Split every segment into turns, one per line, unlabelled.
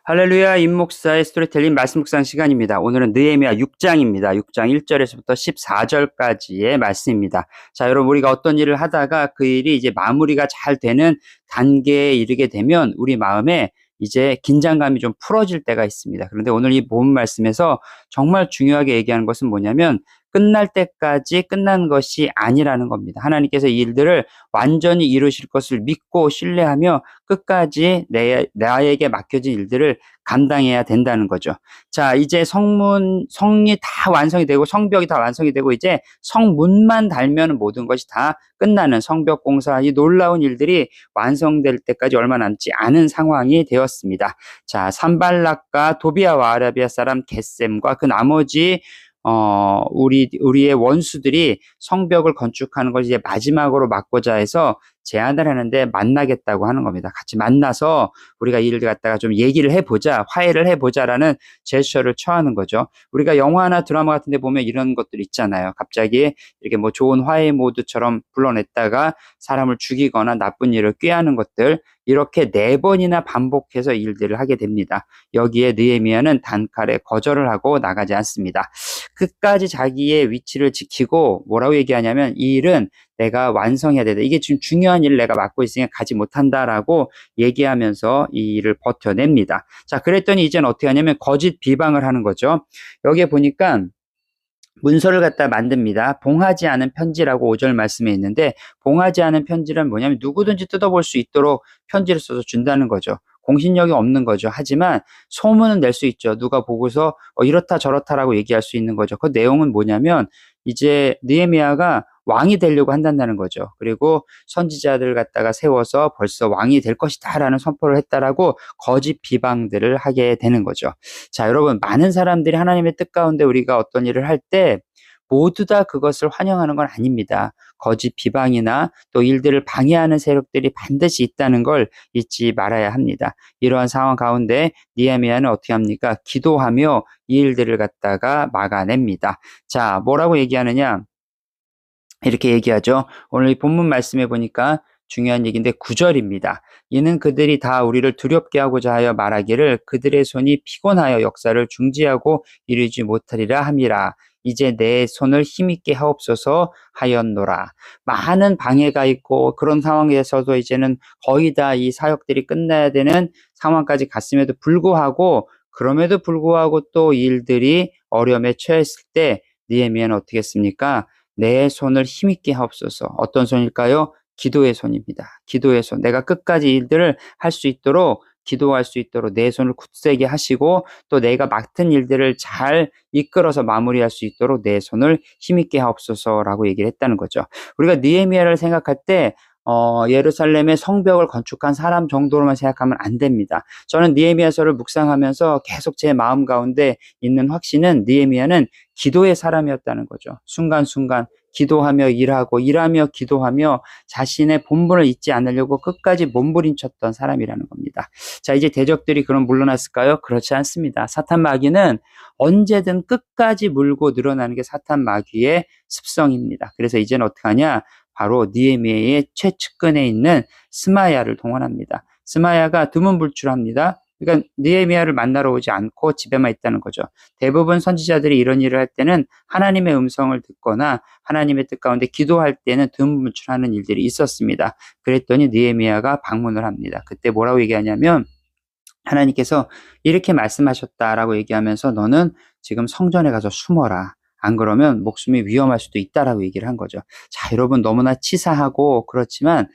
할렐루야, 임목사의 스토리텔링 말씀 묵상 시간입니다. 오늘은 느헤미야 6장입니다. 6장 1절에서부터 14절까지의 말씀입니다. 자, 여러분, 우리가 어떤 일을 하다가 그 일이 이제 마무리가 잘 되는 단계에 이르게 되면 우리 마음에 이제 긴장감이 좀 풀어질 때가 있습니다. 그런데 오늘 이 본문 말씀에서 정말 중요하게 얘기하는 것은 뭐냐면 끝날 때까지 끝난 것이 아니라는 겁니다. 하나님께서 이 일들을 완전히 이루실 것을 믿고 신뢰하며 끝까지 나에게 맡겨진 일들을 감당해야 된다는 거죠. 자, 이제 성이 다 완성이 되고 성벽이 다 완성이 되고 이제 성문만 달면 모든 것이 다 끝나는 성벽 공사, 이 놀라운 일들이 완성될 때까지 얼마 남지 않은 상황이 되었습니다. 자, 산발락과 도비아와 아라비아 사람 겟셈과 그 나머지 우리의 원수들이 성벽을 건축하는 걸 이제 마지막으로 막고자 해서 제안을 하는데 만나겠다고 하는 겁니다. 같이 만나서 우리가 이 일을 갖다가 좀 얘기를 해보자, 화해를 해보자라는 제스처를 처하는 거죠. 우리가 영화나 드라마 같은 데 보면 이런 것들 있잖아요. 갑자기 이렇게 뭐 좋은 화해 모드처럼 불러냈다가 사람을 죽이거나 나쁜 일을 꾀하는 것들, 이렇게 4번이나 반복해서 일들을 하게 됩니다. 여기에 느헤미야는 단칼에 거절을 하고 나가지 않습니다. 끝까지 자기의 위치를 지키고 뭐라고 얘기하냐면 이 일은 내가 완성해야 된다. 이게 지금 중요한 일을 내가 맡고 있으니까 가지 못한다라고 얘기하면서 이 일을 버텨냅니다. 자, 그랬더니 이제는 어떻게 하냐면 거짓 비방을 하는 거죠. 여기에 보니까 문서를 갖다 만듭니다. 봉하지 않은 편지라고 5절 말씀에 있는데, 봉하지 않은 편지란 뭐냐면 누구든지 뜯어볼 수 있도록 편지를 써서 준다는 거죠. 공신력이 없는 거죠. 하지만 소문은 낼 수 있죠. 누가 보고서 이렇다 저렇다라고 얘기할 수 있는 거죠. 그 내용은 뭐냐면 이제 느헤미야가 왕이 되려고 한다는 거죠. 그리고 선지자들 갖다가 세워서 벌써 왕이 될 것이다라는 선포를 했다라고 거짓 비방들을 하게 되는 거죠. 자, 여러분, 많은 사람들이 하나님의 뜻 가운데 우리가 어떤 일을 할 때 모두 다 그것을 환영하는 건 아닙니다. 거짓 비방이나 또 일들을 방해하는 세력들이 반드시 있다는 걸 잊지 말아야 합니다. 이러한 상황 가운데 느헤미야는 어떻게 합니까? 기도하며 이 일들을 갖다가 막아냅니다. 자, 뭐라고 얘기하느냐? 이렇게 얘기하죠. 오늘 이 본문 말씀해 보니까 중요한 얘기인데 9절입니다. 이는 그들이 다 우리를 두렵게 하고자 하여 말하기를 그들의 손이 피곤하여 역사를 중지하고 이루지 못하리라 함이라. 이제 내 손을 힘있게 하옵소서 하였노라. 많은 방해가 있고 그런 상황에서도 이제는 거의 다 이 사역들이 끝나야 되는 상황까지 갔음에도 불구하고, 그럼에도 불구하고 또 일들이 어려움에 처했을 때 느헤미야는 어떻게 했습니까? 내 손을 힘있게 하옵소서. 어떤 손일까요? 기도의 손입니다. 기도의 손. 내가 끝까지 일들을 할 수 있도록, 기도할 수 있도록 내 손을 굳세게 하시고, 또 내가 맡은 일들을 잘 이끌어서 마무리할 수 있도록 내 손을 힘있게 하옵소서라고 얘기를 했다는 거죠. 우리가 느헤미야를 생각할 때 예루살렘의 성벽을 건축한 사람 정도로만 생각하면 안 됩니다. 저는 느헤미야서를 묵상하면서 계속 제 마음 가운데 있는 확신은 느헤미야는 기도의 사람이었다는 거죠. 순간순간 기도하며 일하고 일하며 기도하며 자신의 본분을 잊지 않으려고 끝까지 몸부림쳤던 사람이라는 겁니다. 자, 이제 대적들이 그럼 물러났을까요? 그렇지 않습니다. 사탄 마귀는 언제든 끝까지 물고 늘어나는 게 사탄 마귀의 습성입니다. 그래서 이제는 어떻게 하냐? 바로 느헤미야의 최측근에 있는 스마야를 동원합니다. 스마야가 두문불출합니다. 그러니까 느헤미야를 만나러 오지 않고 집에만 있다는 거죠. 대부분 선지자들이 이런 일을 할 때는 하나님의 음성을 듣거나 하나님의 뜻 가운데 기도할 때는 두문불출하는 일들이 있었습니다. 그랬더니 느헤미야가 방문을 합니다. 그때 뭐라고 얘기하냐면 하나님께서 이렇게 말씀하셨다라고 얘기하면서 너는 지금 성전에 가서 숨어라. 안 그러면 목숨이 위험할 수도 있다라고 얘기를 한 거죠. 자, 여러분, 너무나 치사하고 그렇지만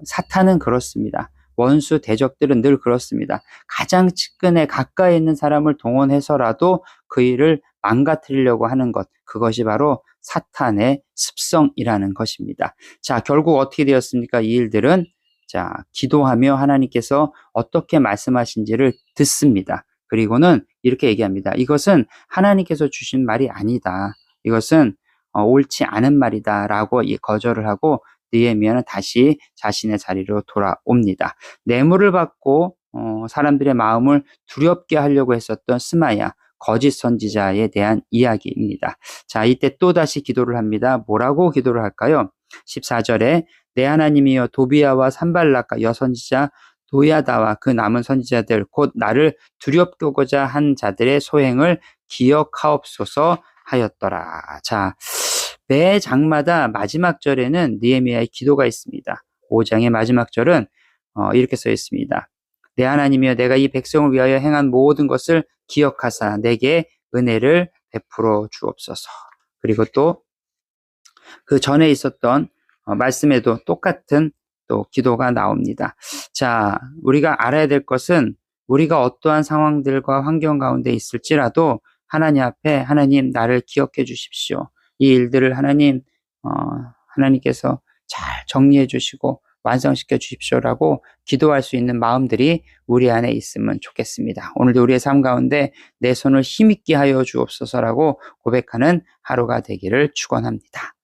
사탄은 그렇습니다. 원수 대적들은 늘 그렇습니다. 가장 측근에 가까이 있는 사람을 동원해서라도 그 일을 망가뜨리려고 하는 것, 그것이 바로 사탄의 습성이라는 것입니다. 자, 결국 어떻게 되었습니까? 이 일들은 자, 기도하며 하나님께서 어떻게 말씀하신지를 듣습니다. 그리고는 이렇게 얘기합니다. 이것은 하나님께서 주신 말이 아니다. 이것은 옳지 않은 말이다 라고 거절을 하고 느헤미야는 다시 자신의 자리로 돌아옵니다. 뇌물을 받고 사람들의 마음을 두렵게 하려고 했었던 스마야, 거짓 선지자에 대한 이야기입니다. 자, 이때 또다시 기도를 합니다. 뭐라고 기도를 할까요? 14절에 내 하나님이여 도비야와 산발락과 여선지자 도야다와 그 남은 선지자들 곧 나를 두렵게 보고자 한 자들의 소행을 기억하옵소서 하였더라. 자, 매 장마다 마지막 절에는 느헤미야의 기도가 있습니다. 5장의 마지막 절은 이렇게 써 있습니다. 내 하나님이여 내가 이 백성을 위하여 행한 모든 것을 기억하사 내게 은혜를 베풀어 주옵소서. 그리고 또 그 전에 있었던 말씀에도 똑같은 또 기도가 나옵니다. 자, 우리가 알아야 될 것은 우리가 어떠한 상황들과 환경 가운데 있을지라도 하나님 앞에 하나님 나를 기억해 주십시오. 이 일들을 하나님께서 잘 정리해 주시고 완성시켜 주십시오라고 기도할 수 있는 마음들이 우리 안에 있으면 좋겠습니다. 오늘도 우리의 삶 가운데 내 손을 힘있게 하여 주옵소서라고 고백하는 하루가 되기를 축원합니다.